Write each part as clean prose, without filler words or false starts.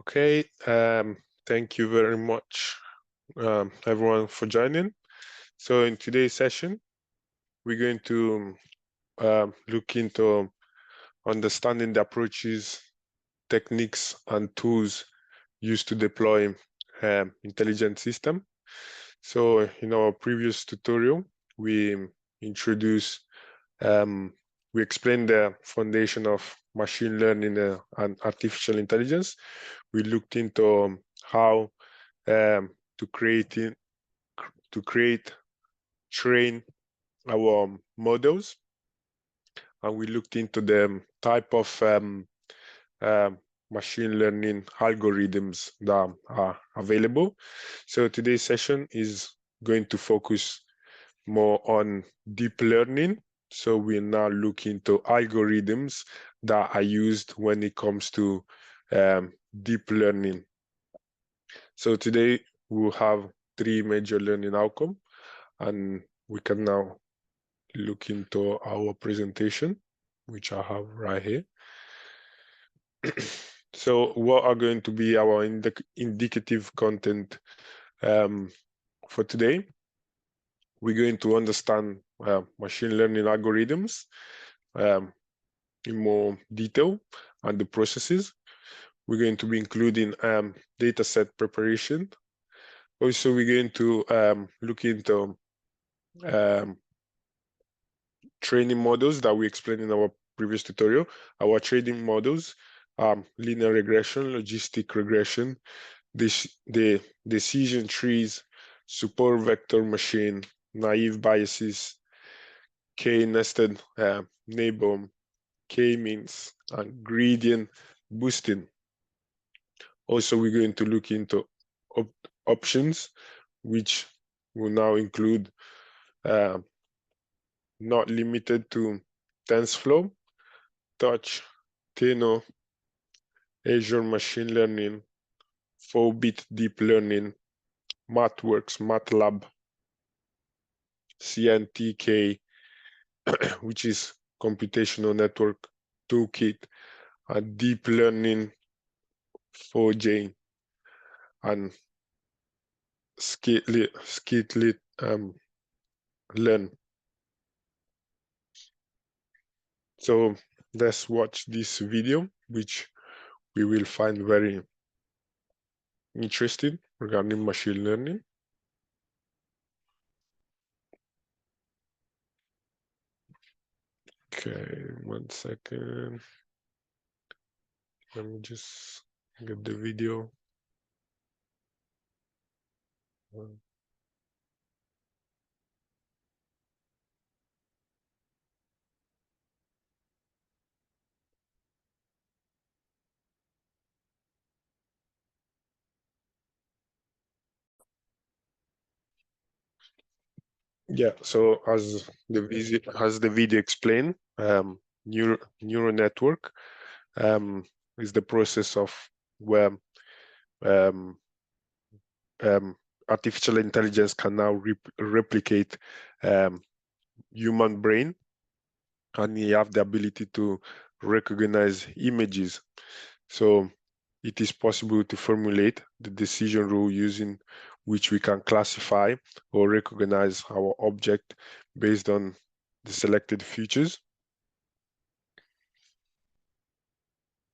Okay, thank you very much, everyone, for joining. So in today's session, we're going to look into understanding the approaches, techniques, and tools used to deploy intelligent system. So in our previous tutorial, we introduced, we explained the foundation of machine learning and artificial intelligence. We looked into how to train our models, and we looked into the type of machine learning algorithms that are available. So today's session is going to focus more on deep learning. So we now look into algorithms that are used when it comes to deep learning. So today we'll have 3 major learning outcomes, and we can now look into our presentation, which I have right here. So what are going to be our indicative content for today? We're going to understand machine learning algorithms in more detail and the processes. We're going to be including data set preparation. Also, we're going to look into training models that we explained in our previous tutorial. Our training models, linear regression, logistic regression, the decision trees, support vector machine, naive biases, k-nested neighbor, k-means, and gradient boosting. Also, we're going to look into options, which will now include not limited to TensorFlow, Touch, Tenor, Azure Machine Learning, 4-bit Deep Learning, MathWorks, MATLAB, CNTK, which is Computational Network Toolkit, and Deep Learning 4J, and Skitlit Learn. So let's watch this video, which we will find very interesting regarding machine learning. Okay, 1 second. Let me just get the video. Yeah, so as the video explained, neural network is the process of where artificial intelligence can now replicate human brain, and you have the ability to recognize images. So it is possible to formulate the decision rule using which we can classify or recognize our object based on the selected features.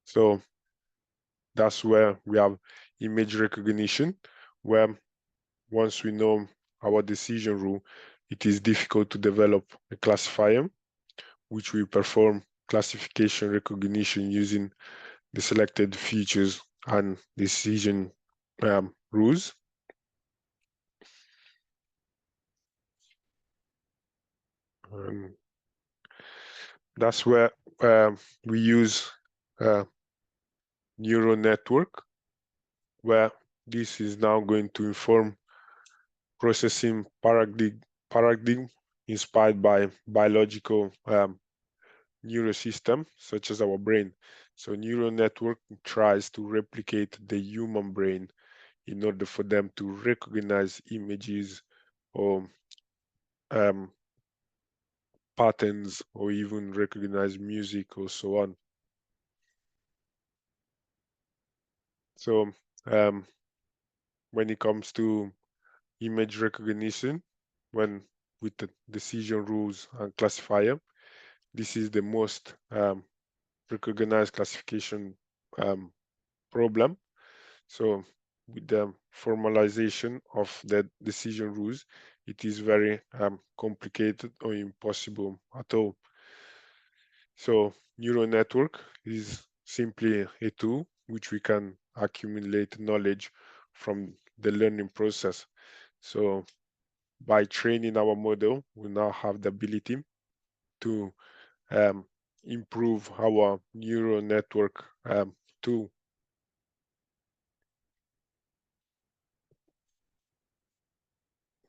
So that's where we have image recognition, where once we know our decision rule, it is difficult to develop a classifier, which we perform classification recognition using the selected features and decision rules. That's where we use neural network, where this is now going to inform processing paradigm inspired by biological neurosystem, such as our brain. So neural network tries to replicate the human brain in order for them to recognize images or patterns, or even recognize music or so on. So when it comes to image recognition, when with the decision rules and classifier, this is the most recognized classification problem. So with the formalization of the decision rules, it is very complicated or impossible at all. So neural network is simply a tool which we can accumulate knowledge from the learning process. So by training our model, we now have the ability to improve our neural network tool.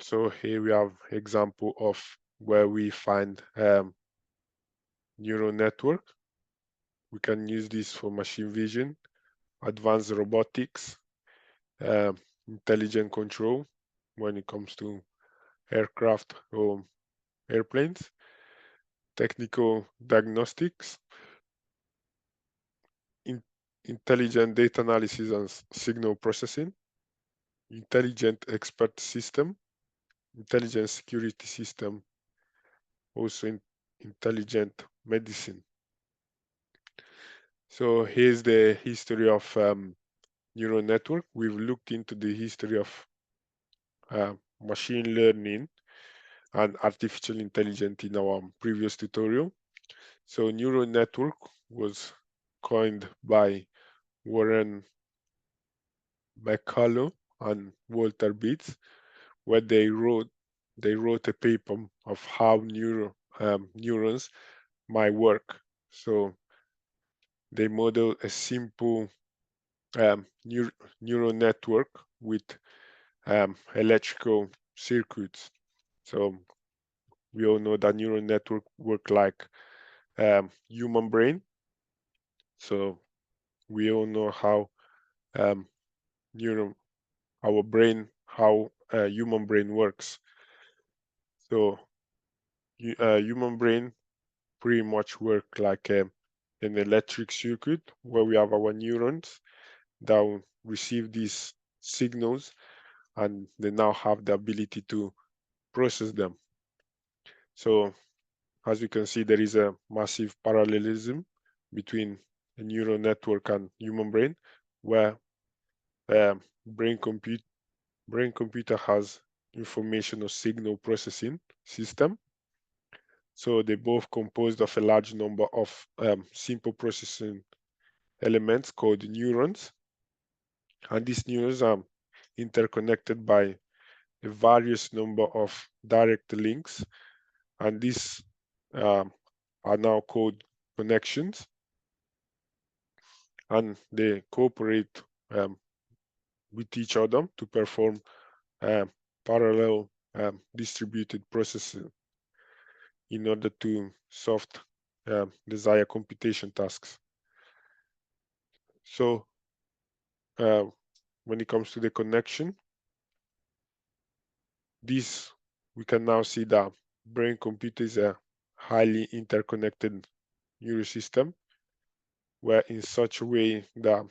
So here we have example of where we find neural network. We can use this for machine vision, advanced robotics, intelligent control when it comes to aircraft or airplanes, technical diagnostics, intelligent data analysis and signal processing, intelligent expert system, intelligent security system, also intelligent medicine. So here's the history of neural network. We've looked into the history of machine learning and artificial intelligence in our previous tutorial. So neural network was coined by Warren McCullough and Walter Beetz, where they wrote a paper of how neurons might work. So they model a simple neural network with electrical circuits. So we all know that neural network work like human brain. So we all know how our brain, how human brain works. So human brain pretty much work like an electric circuit where we have our neurons that will receive these signals and they now have the ability to process them. So as you can see, there is a massive parallelism between a neural network and human brain, where brain computer has information or signal processing system. So they both composed of a large number of simple processing elements called neurons, and these neurons are interconnected by a various number of direct links, and these are now called connections, and they cooperate with each other to perform parallel distributed processing in order to solve desired computation tasks. So when it comes to the connection, this we can now see that brain computer is a highly interconnected neural system, where in such a way that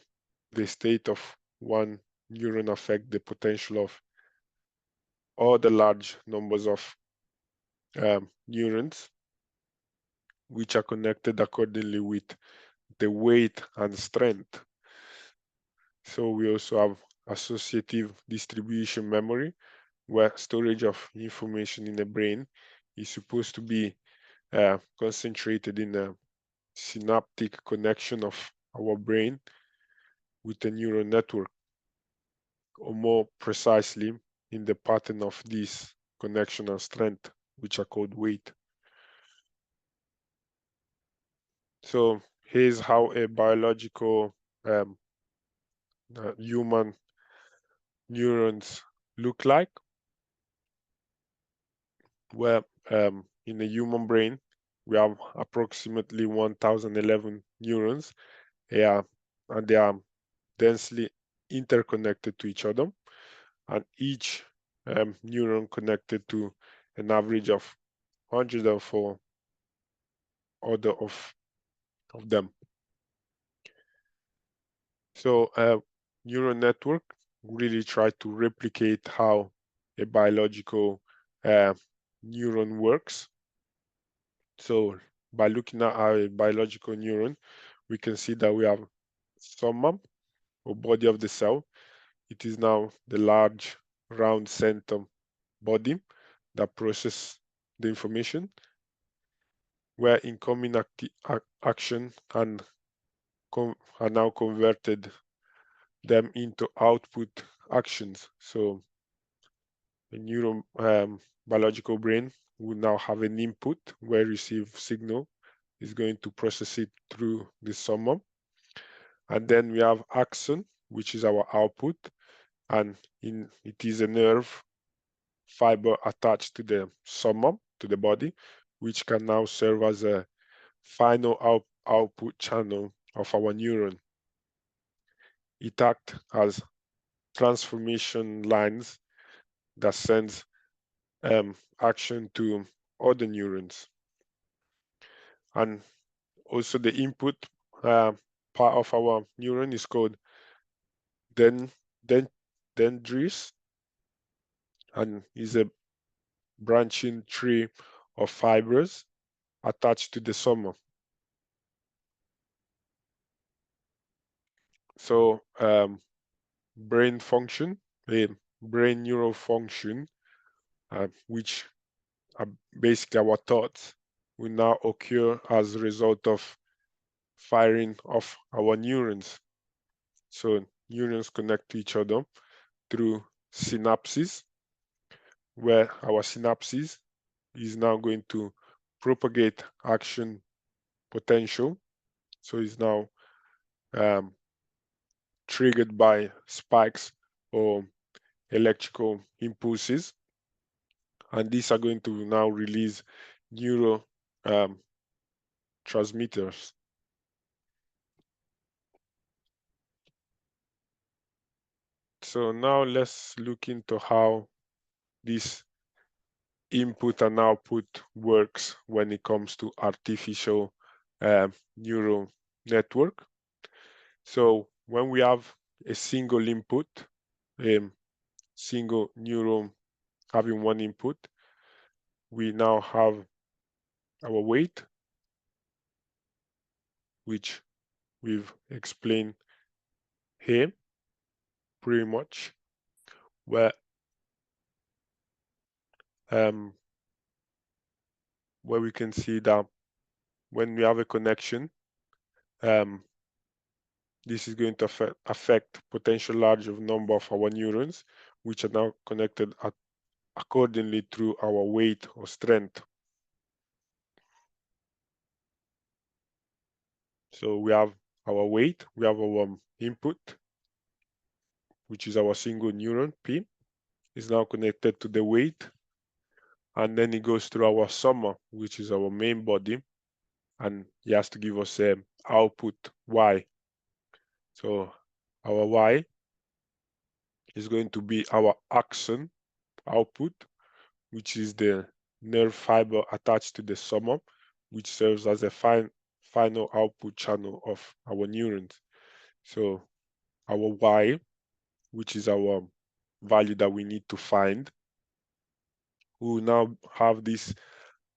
the state of one neuron affect the potential of all the large numbers of neurons, which are connected accordingly with the weight and strength. So we also have associative distribution memory, where storage of information in the brain is supposed to be concentrated in a synaptic connection of our brain with a neural network, or more precisely in the pattern of this connection and strength, which are called weight. So here's how a biological human neurons look like, where in the human brain we have approximately 1011 neurons, and they are densely interconnected to each other, and each neuron connected to an average of 104 other of them. So neural network really try to replicate how a biological neuron works. So by looking at our biological neuron, we can see that we have soma, or body of the cell. It is now the large round center body that processes the information, where incoming action and are now converted them into output actions. So the neuron biological brain will now have an input where receive signal is going to process it through the soma. And then we have axon, which is our output, and it is a nerve fiber attached to the soma, to the body, which can now serve as a final output channel of our neuron. It acts as transformation lines that sends action to other neurons. And also the input part of our neuron is called dendrites, and is a branching tree of fibers attached to the soma. So brain function, brain neural function, which are basically our thoughts, will now occur as a result of firing of our neurons. So neurons connect to each other through synapses, where our synapses is now going to propagate action potential. So it's now triggered by spikes or electrical impulses, and these are going to now release neuro transmitters. So now let's look into how this input and output works when it comes to artificial neural network. So when we have a single input, single neuron having one input, we now have our weight, which we've explained here pretty much, where we can see that when we have a connection, this is going to affect potential large number of our neurons, which are now connected accordingly through our weight or strength. So we have our weight, we have our input, which is our single neuron, P, is now connected to the weight, and then it goes through our soma, which is our main body, and it has to give us an output, Y. So our Y is going to be our axon output, which is the nerve fiber attached to the soma, which serves as a final output channel of our neurons. So our Y, which is our value that we need to find, we will now have this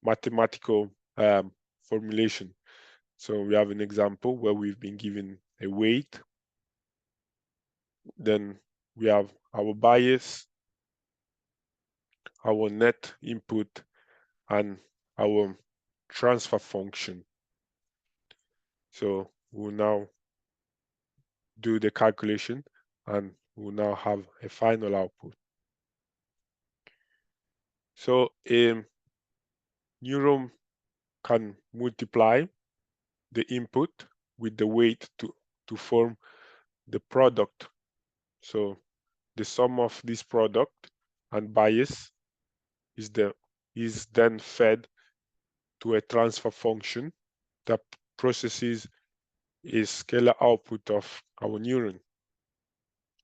mathematical formulation. So we have an example where we've been given a weight, then we have our bias, our net input, and our transfer function. So we'll now do the calculation and we'll now have a final output. So a neuron can multiply the input with the weight to form the product. So the sum of this product and bias is then fed to a transfer function that processes a scalar output of our neuron.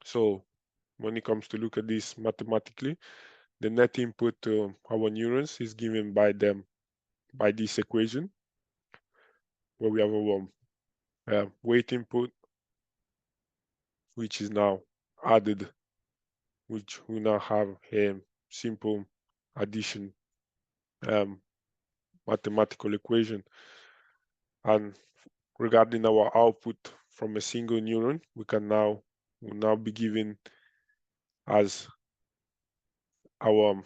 So when it comes to look at this mathematically, the net input to our neurons is given by this equation, where we have our weight input which is now added, which we now have a simple addition mathematical equation. And regarding our output from a single neuron, will now be given as our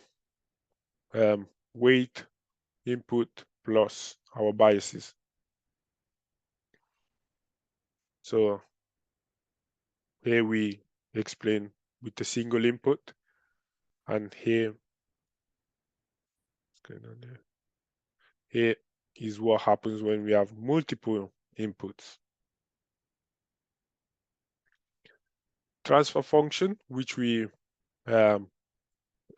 weight input plus our biases. So here we explain with a single input, and here is what happens when we have multiple inputs. Transfer function, which we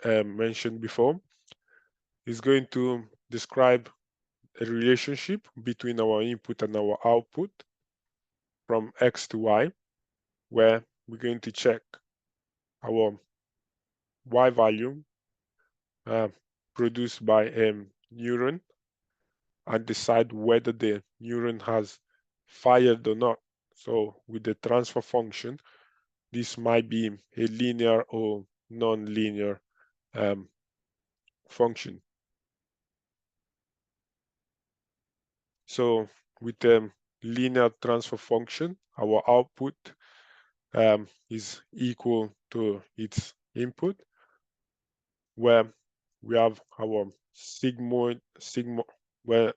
mentioned before, is going to describe a relationship between our input and our output from X to Y, where we're going to check our Y value produced by a neuron and decide whether the neuron has fired or not. So with the transfer function, this might be a linear or non-linear function. So with the linear transfer function, our output is equal to its input, where we have our sigmoid, where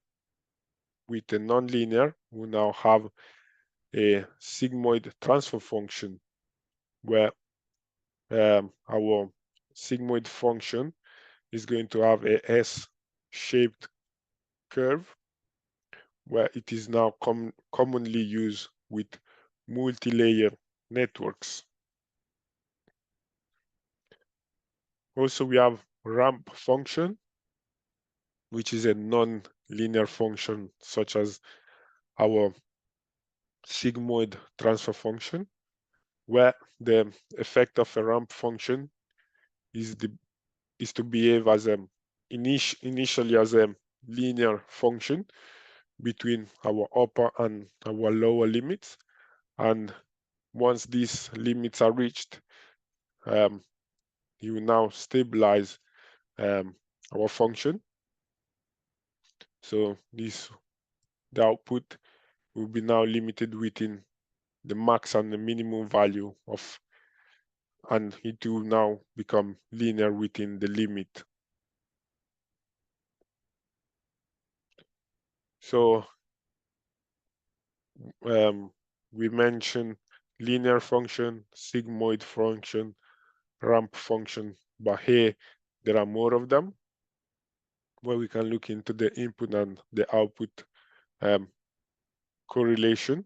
with a nonlinear, we now have a sigmoid transfer function, where our sigmoid function is going to have a S-shaped curve, where it is now commonly used with multi-layer networks. Also, we have ramp function, which is a non-linear function, such as our sigmoid transfer function, where the effect of a ramp function is to behave as initially as a linear function between our upper and our lower limits, and once these limits are reached, you will now stabilize our function. So the output will be now limited within the max and the minimum value of, and it will now become linear within the limit. So we mentioned linear function, sigmoid function, ramp function, but here there are more of them, where we can look into the input and the output correlation.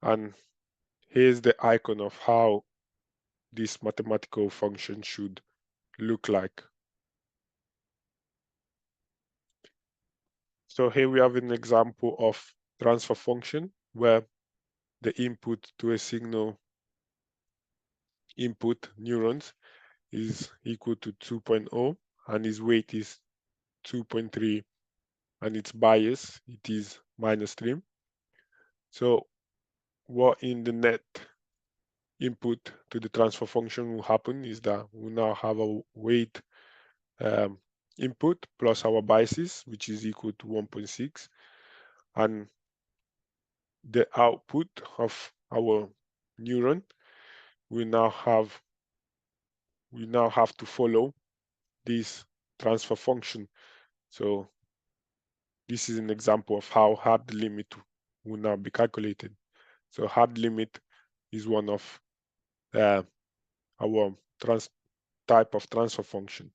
And here's the icon of how this mathematical function should look like. So here we have an example of transfer function, where the input to a signal input neurons is equal to 2.0, and its weight is 2.3, and its bias, it is -3. So what in the net input to the transfer function will happen is that we now have a weight input plus our biases, which is equal to 1.6, and the output of our neuron we now have to follow this transfer function. So this is an example of how hard limit will now be calculated. So hard limit is one of our type of transfer function.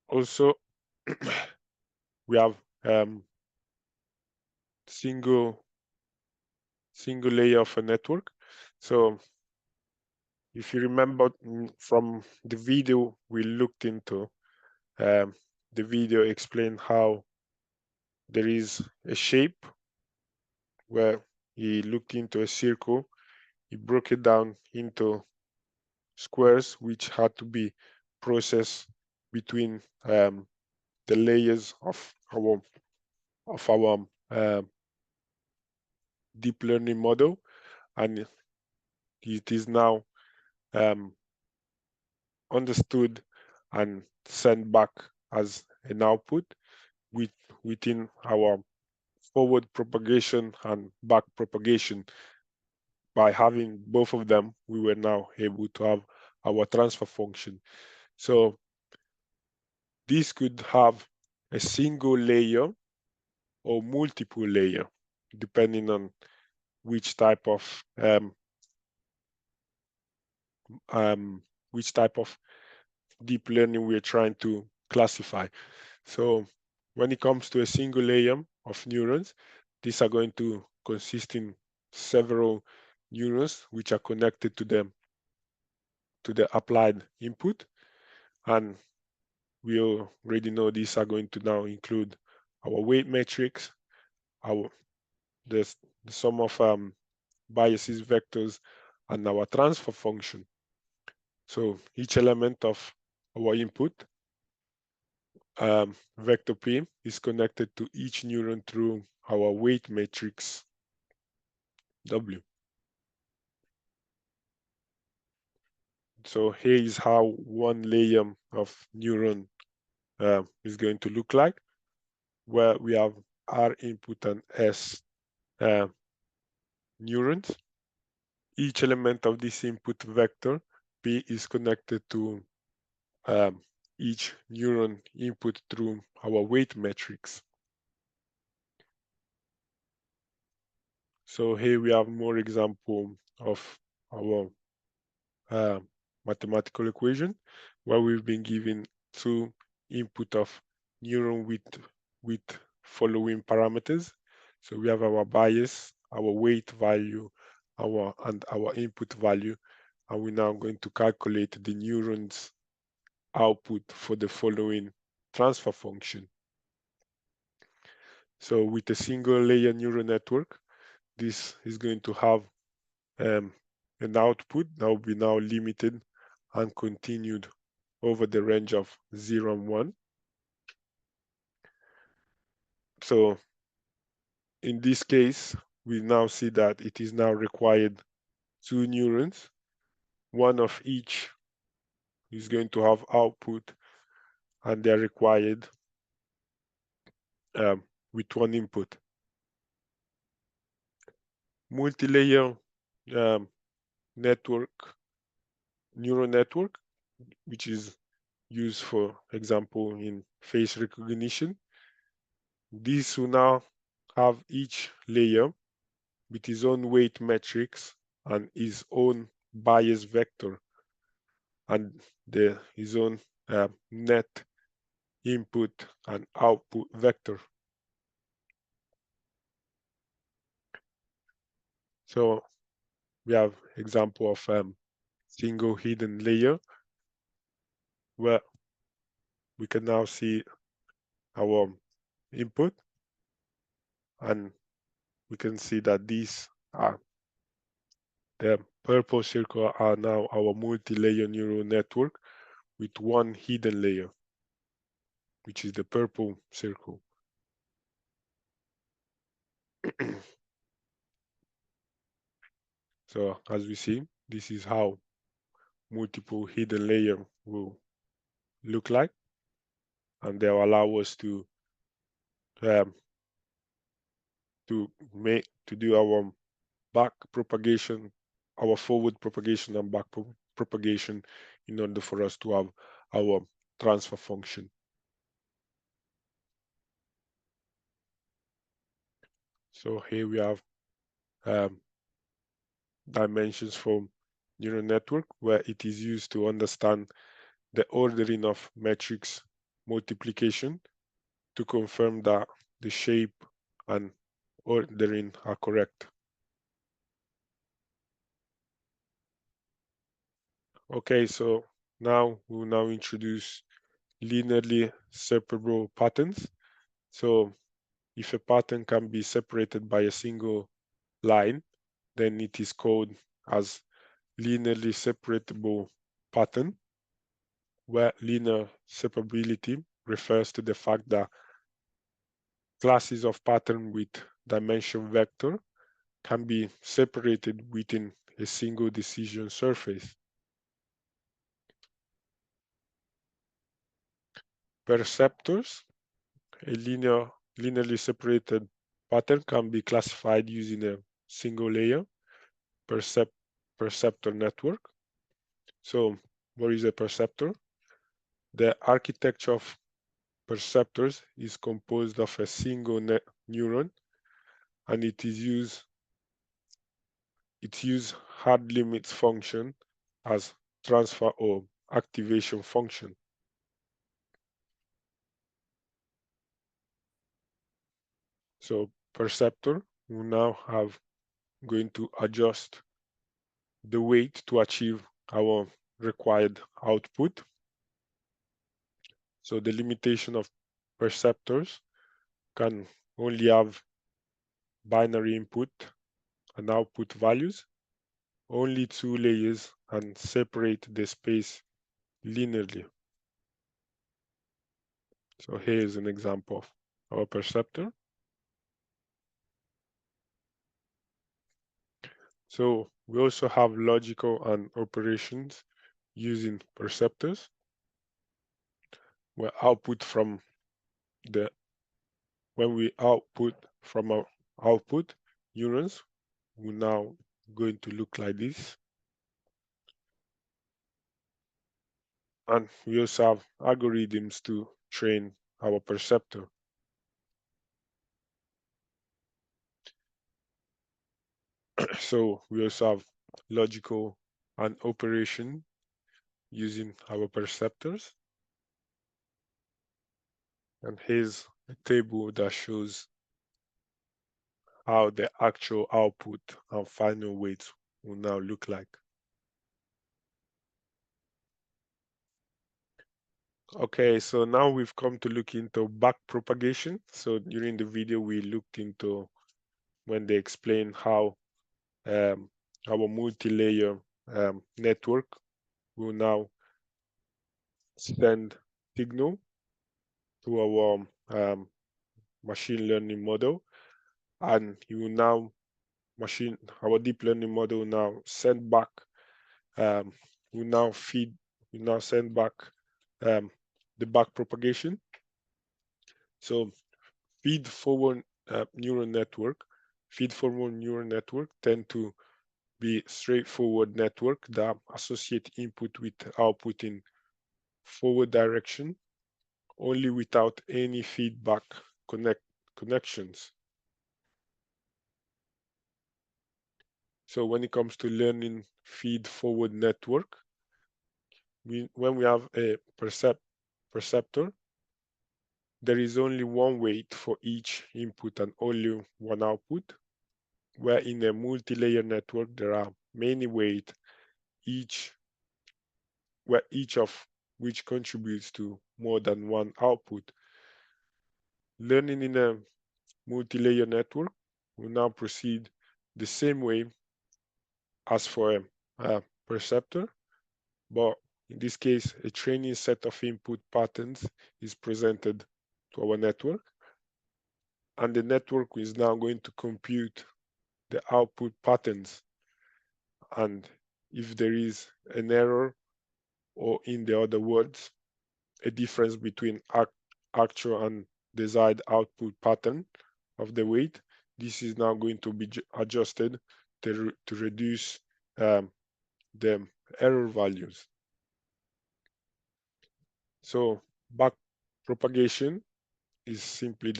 Also, we have single layer of a network. So if you remember from the video we looked into, the video explained how there is a shape where he looked into a circle, he broke it down into squares which had to be processed between the layers of our deep learning model, and it is now understood and sent back as an output within our forward propagation and back propagation. By having both of them, we were now able to have our transfer function. So this could have a single layer or multiple layer, depending on which type of deep learning we're trying to classify. So when it comes to a single layer of neurons, these are going to consist in several neurons which are connected to the applied input, and we already know these are going to now include our weight matrix, the sum of biases vectors, and our transfer function. So each element of our input vector P is connected to each neuron through our weight matrix W. So here is how one layer of neuron is going to look like, where we have R input and S neurons. Each element of this input vector P is connected to each neuron input through our weight matrix. So here we have more example of our mathematical equation, where we've been given two input of neuron with following parameters. So we have our bias, our weight value, and our input value, and we're now going to calculate the neurons output for the following transfer function. So with a single layer neural network, this is going to have an output that will be now limited and continued over the range of 0 and 1. So in this case, we now see that it is now required two neurons. One of each is going to have output, and they're required with one input. Multi-layer neural network, which is used, for example, in face recognition. This will now have each layer with his own weight matrix and his own bias vector, and his own net input and output vector. So we have example of single hidden layer, where we can now see our input, and we can see that these are the purple circle are now our multi-layer neural network with one hidden layer, which is the purple circle. So as we see, this is how multiple hidden layer will look like, and they'll allow us to do our back propagation, our forward propagation and back propagation, in order for us to have our transfer function. So here we have dimensions from neural network, where it is used to understand the ordering of matrix multiplication to confirm that the shape and ordering are correct. Okay, so now we'll now introduce linearly separable patterns. So if a pattern can be separated by a single line, then it is called as linearly separable pattern, where linear separability refers to the fact that classes of pattern with dimension vector can be separated within a single decision surface. Perceptors, a linearly separated pattern, can be classified using a single layer perceptor network. So what is a perceptor? The architecture of perceptors is composed of a single neuron, and it uses hard limits function as transfer or activation function. So perceptor will now going to adjust the weight to achieve our required output. So the limitation of perceptors can only have binary input and output values, only 2 layers, and separate the space linearly. So here is an example of our perceptor. So we also have logical and operations using perceptors, where when we output from our output, neurons will now going to look like this. And we also have algorithms to train our perceptor. So we also have logical and operation using our perceptors. And here's a table that shows how the actual output and final weight will now look like. Okay, so now we've come to look into back propagation. So during the video, we looked into when they explain how our multi-layer network will now send signal to our machine learning model, and you will now our deep learning model will now send back will now send back the back propagation. So feed forward neural network tend to be straightforward network that associate input with output in forward direction, only without any feedback connections. So when it comes to learning feed forward network, when we have a perceptor, there is only one weight for each input and only one output, where in a multi-layer network there are many weights, each of which contributes to more than one output. Learning in a multi-layer network will now proceed the same way as for a perceptor, but in this case, a training set of input patterns is presented to our network, and the network is now going to compute the output patterns. And if there is an error, or in the other words, a difference between actual and desired output pattern of the weight, this is now going to be adjusted to reduce the error values. So back propagation is simply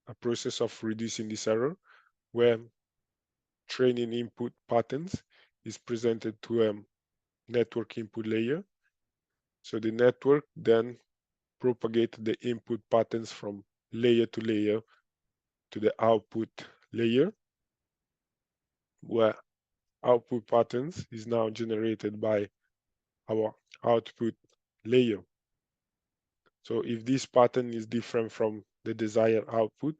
a process of reducing this error, where training input patterns is presented to a network input layer. So the network then propagates the input patterns from layer to layer to the output layer, where output patterns is now generated by our output layer. So if this pattern is different from the desired output,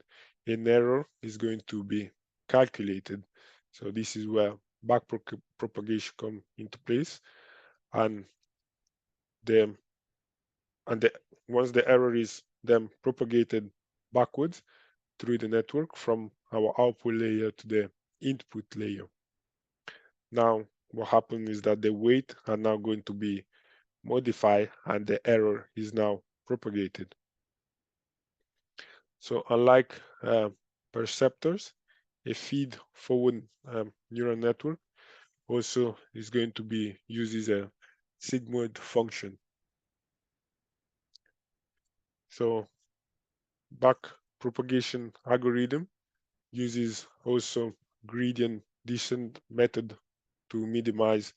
an error is going to be calculated. So this is where back propagation comes into place, and once the error is then propagated backwards through the network from our output layer to the input layer. Now, what happened is that the weight are now going to be modified and the error is now propagated. So unlike perceptors, a feed-forward neural network also is going to be uses a sigmoid function. So back propagation algorithm uses also gradient descent method to minimize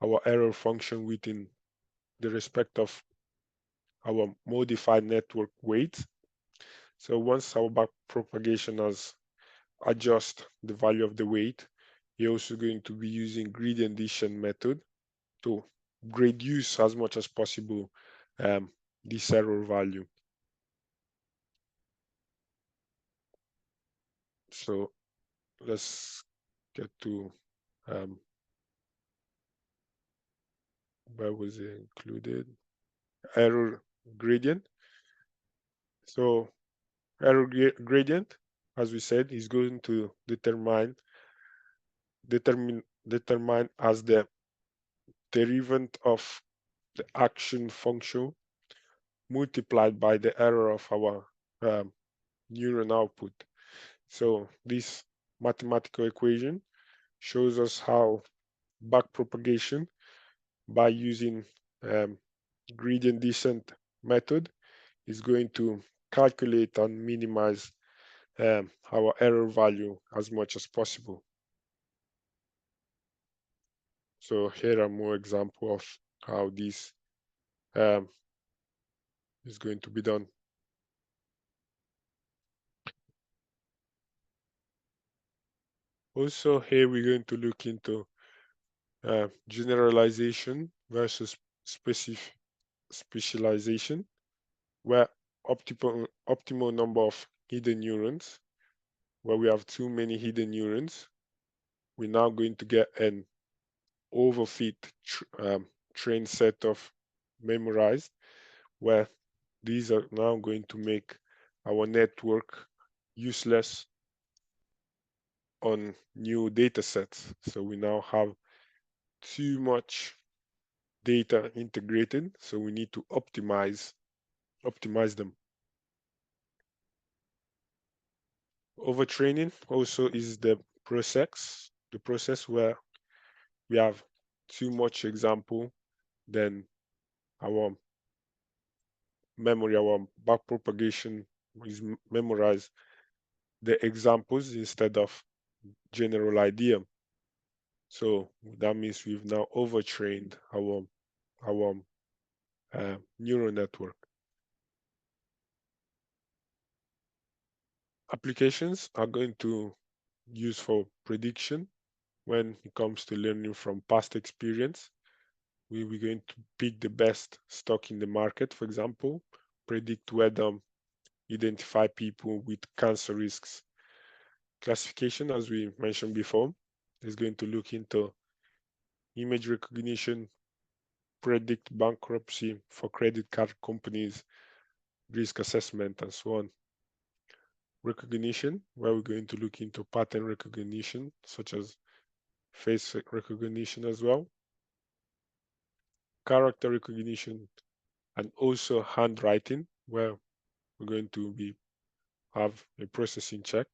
our error function within the respect of our modified network weight. So once our back propagation has adjust the value of the weight, you're also going to be using gradient descent method to reduce as much as possible this error value. So let's get to where was it included? Error gradient. So error gradient, as we said, is going to determine as the derivative of the action function multiplied by the error of our neuron output. So this mathematical equation shows us how backpropagation by using gradient descent method is going to calculate and minimize our error value as much as possible. So here are more examples of how this is going to be done. Also here we're going to look into generalization versus specialization, where optimal number of hidden neurons, where we have too many hidden neurons, we're now going to get an overfit trained set of memorized, where these are now going to make our network useless on new data sets. So we now have too much data integrated, so we need to optimize them. Overtraining also is the process where we have too much example, then our memory, our backpropagation is memorize the examples instead of general idea. So that means we've now overtrained our neural network. Applications are going to use for prediction when it comes to learning from past experience. We're going to pick the best stock in the market, for example, predict whether identify people with cancer risks. Classification, as we mentioned before, is going to look into image recognition, predict bankruptcy for credit card companies, risk assessment, and so on. Recognition, where we're going to look into pattern recognition, such as face recognition as well, character recognition, and also handwriting, where we're going to have a processing check.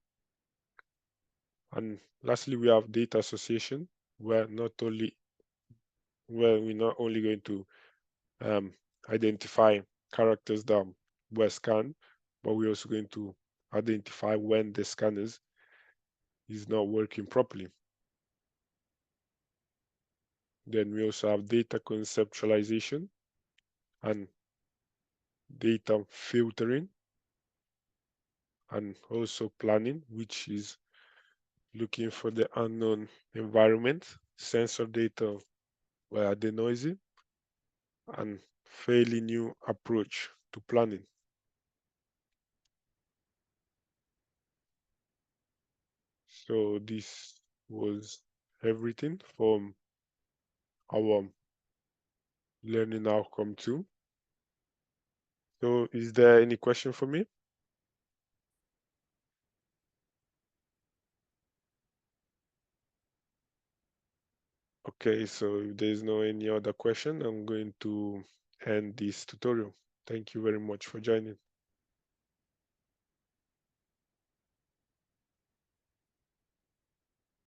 And lastly, we have data association, where we're not only going to identify characters that were scanned, but we're also going to identify when the scanners is not working properly. Then we also have data conceptualization and data filtering, and also planning, which is looking for the unknown environment, sensor data where they're noisy, and fairly new approach to planning. So this was everything from our learning outcome 2. So is there any question for me? Okay, so if there's no any other question, I'm going to end this tutorial. Thank you very much for joining.